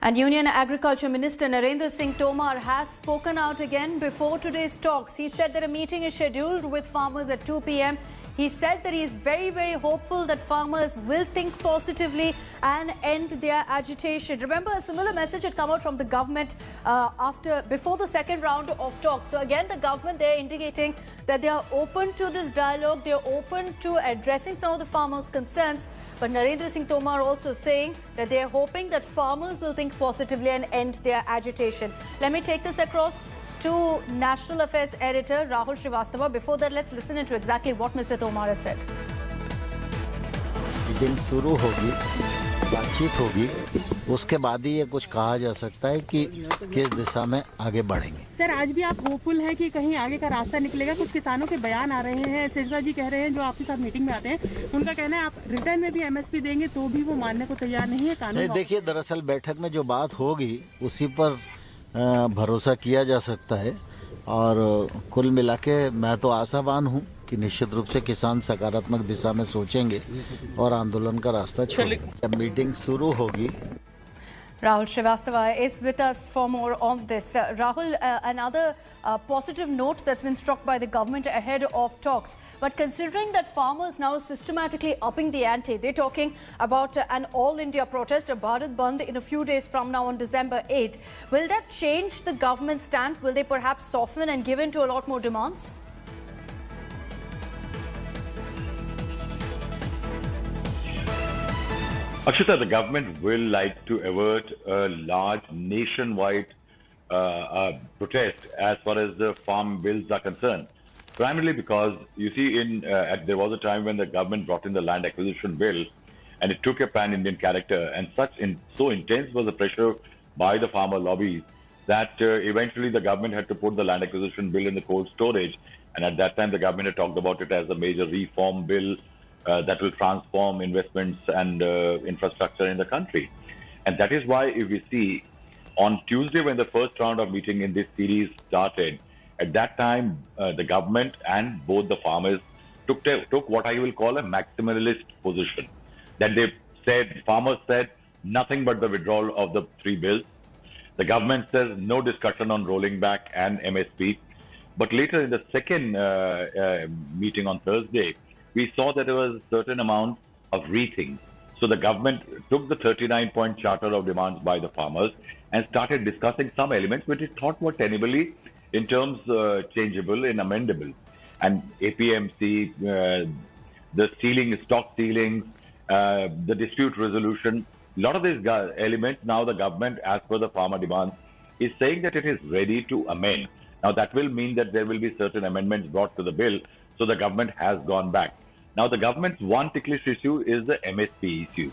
And Union Agriculture Minister Narendra Singh Tomar has spoken out again before today's talks. He said that a meeting is scheduled with farmers at 2 p.m. He said that he is very hopeful that farmers will think positively and end their agitation. Remember, a similar message had come out from the government before the second round of talks. So again, the government, they're indicating that they are open to this dialogue. They're open to addressing some of the farmers' concerns. But Narendra Singh Tomar also saying that they're hoping that farmers will think positively and end their agitation. Let me take this across to National Affairs Editor Rahul Srivastava. Before that, let's listen into exactly what Mr. Tomar has said. Meeting शुरू होगी, बातचीत होगी, उसके बाद ही ये कुछ कहा जा सकता है कि किस दिशा में आगे बढ़ेंगे। सर, आज भी आप होपफुल हैं कि कहीं आगे का रास्ता निकलेगा? कुछ किसानों के बयान आ रहे हैं, सिरसा जी कह रहे हैं जो आपके साथ मीटिंग में आते हैं, उनका कहना है आप रिटर्न में भी एमएसपी देंगे तो भी वो मानने को तैयार नहीं है। कानून देखिए, दरअसल बैठक में जो बात होगी उसी पर भरोसा किया जा सकता है और कुल मिला के मैं तो आशावान हूँ कि निश्चित रूप से किसान सकारात्मक दिशा में सोचेंगे और आंदोलन का रास्ता छोड़ेंगे। जब मीटिंग शुरू होगी। Rahul Srivastava is with us for more on this. Rahul, another positive note that's been struck by the government ahead of talks. But considering that farmers now systematically upping the ante, they're talking about an all-India protest, a Bharat Bandh in a few days from now on December 8th. Will that change the government's stand? Will they perhaps soften and give in to a lot more demands? Akshita, the government will like to avert a large nationwide protest as far as the farm bills are concerned. Primarily because, you see, there was a time when the government brought in the land acquisition bill and it took a pan-Indian character, and so intense was the pressure by the farmer lobbies that eventually the government had to put the land acquisition bill in the cold storage. And at that time, the government had talked about it as a major reform bill that will transform investments and infrastructure in the country. And that is why, if we see, on Tuesday when the first round of meeting in this series started, at that time the government and both the farmers took what I will call a maximalist position. That they said, farmers said nothing but the withdrawal of the three bills. The government says no discussion on rolling back and MSP. But later in the second meeting on Thursday, we saw that there was a certain amount of rethink. So the government took the 39-point charter of demands by the farmers and started discussing some elements which it thought were tenably in terms changeable and amendable. And APMC, the stealing, stock stealings, the dispute resolution, a lot of these elements, now the government, as per the farmer demands, is saying that it is ready to amend. Now that will mean that there will be certain amendments brought to the bill. So the government has gone back. Now, the government's one ticklish issue is the MSP issue.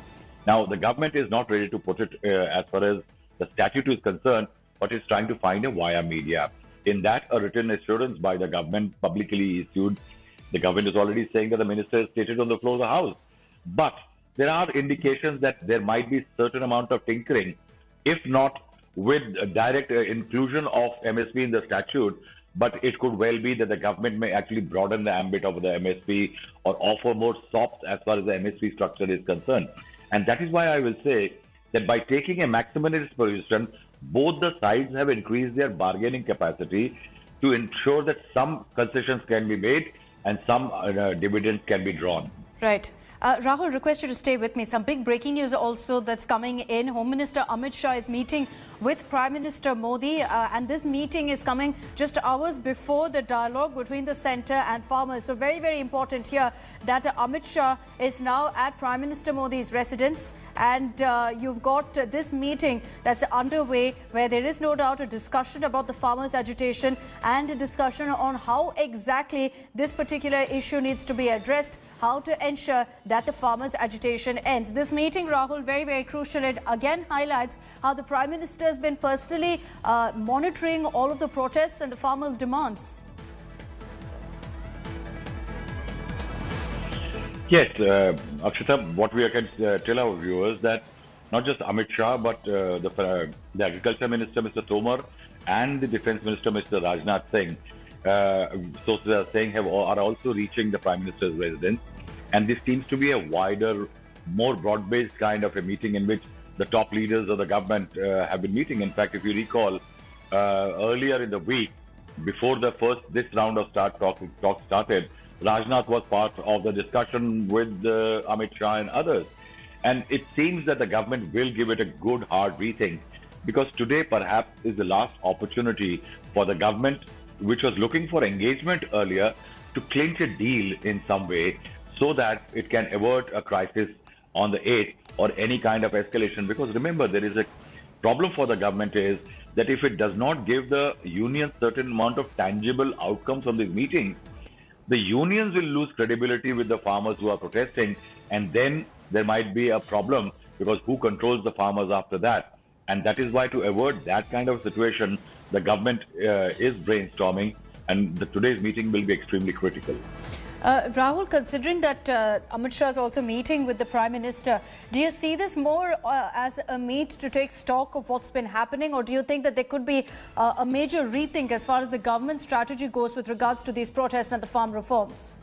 Now, the government is not ready to put it as far as the statute is concerned, but is trying to find a via media. In that, a written assurance by the government publicly issued. The government is already saying that the minister has stated on the floor of the House. But there are indications that there might be certain amount of tinkering, if not with a direct inclusion of MSP in the statute, but it could well be that the government may actually broaden the ambit of the MSP or offer more SOPs as far as the MSP structure is concerned. And that is why I will say that by taking a maximalist position, both the sides have increased their bargaining capacity to ensure that some concessions can be made and some dividends can be drawn. Right. Rahul, request you to stay with me. Some big breaking news also that's coming in. Home Minister Amit Shah is meeting with Prime Minister Modi and this meeting is coming just hours before the dialogue between the centre and farmers. So very important here that Amit Shah is now at Prime Minister Modi's residence, and you've got this meeting that's underway where there is no doubt a discussion about the farmers' agitation and a discussion on how exactly this particular issue needs to be addressed, how to ensure that the farmers' agitation ends. This meeting, Rahul, very crucial. It again highlights how the Prime Minister has been personally monitoring all of the protests and the farmers' demands. Yes, Akshita, what we can tell our viewers that not just Amit Shah, but the Agriculture Minister, Mr. Tomar, and the Defence Minister, Mr. Rajnath Singh, sources are saying are also reaching the Prime Minister's residence. And this seems to be a wider, more broad-based kind of a meeting in which the top leaders of the government have been meeting. In fact, if you recall, earlier in the week, before this round of talk started, Rajnath was part of the discussion with Amit Shah and others. And it seems that the government will give it a good hard rethink, because today perhaps is the last opportunity for the government, which was looking for engagement earlier, to clinch a deal in some way so that it can avert a crisis on the 8th or any kind of escalation. Because remember, there is a problem for the government is that if it does not give the union certain amount of tangible outcomes from this meeting, the unions will lose credibility with the farmers who are protesting, and then there might be a problem, because who controls the farmers after that? And that is why, to avoid that kind of situation, the government is brainstorming, and today's meeting will be extremely critical. Rahul, considering that Amit Shah is also meeting with the Prime Minister, do you see this more as a meet to take stock of what's been happening, or do you think that there could be a major rethink as far as the government strategy goes with regards to these protests and the farm reforms?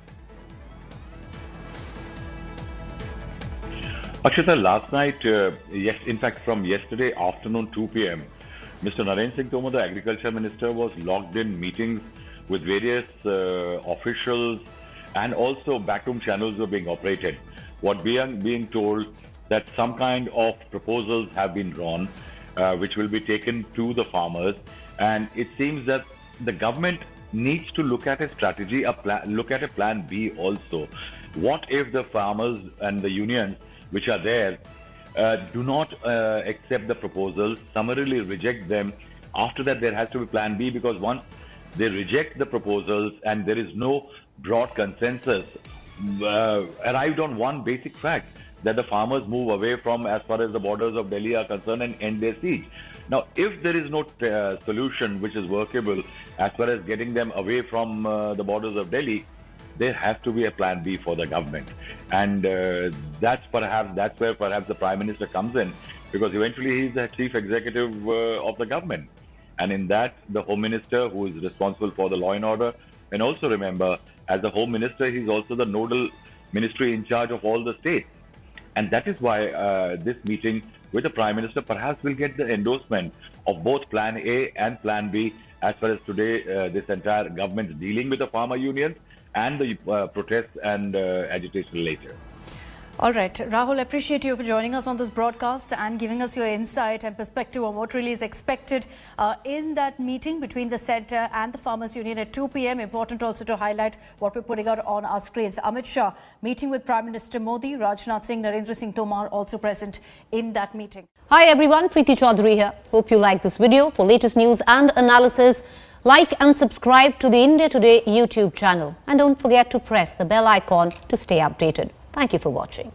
Akshata, last night, yes, in fact, from yesterday afternoon 2 p.m., Mr. Narendra Singh Tomar, the Agriculture Minister, was logged in meetings with various officials, and also backroom channels were being operated. What we are being told that some kind of proposals have been drawn, which will be taken to the farmers, and it seems that the government needs to look at a strategy, look at a plan B also. What if the farmers and the unions which are there do not accept the proposals, summarily reject them? After that, there has to be plan B, because once they reject the proposals and there is no broad consensus arrived on one basic fact, that the farmers move away from as far as the borders of Delhi are concerned and end their siege. Now, if there is no solution which is workable as far as getting them away from the borders of Delhi, there has to be a plan B for the government. And that's where perhaps the Prime Minister comes in, because eventually he's the chief executive of the government. And in that, the Home Minister, who is responsible for the law and order, and also remember, as the Home Minister, he's also the nodal ministry in charge of all the states. And that is why this meeting with the Prime Minister perhaps will get the endorsement of both Plan A and Plan B, as far as today this entire government is dealing with the farmer unions and the protests and agitation later. All right, Rahul, appreciate you for joining us on this broadcast and giving us your insight and perspective on what really is expected in that meeting between the centre and the Farmers Union at 2 p.m. Important also to highlight what we're putting out on our screens. Amit Shah meeting with Prime Minister Modi, Rajnath Singh, Narendra Singh Tomar also present in that meeting. Hi everyone, Preeti Chaudhary here. Hope you like this video. For latest news and analysis, like and subscribe to the India Today YouTube channel. And don't forget to press the bell icon to stay updated. Thank you for watching.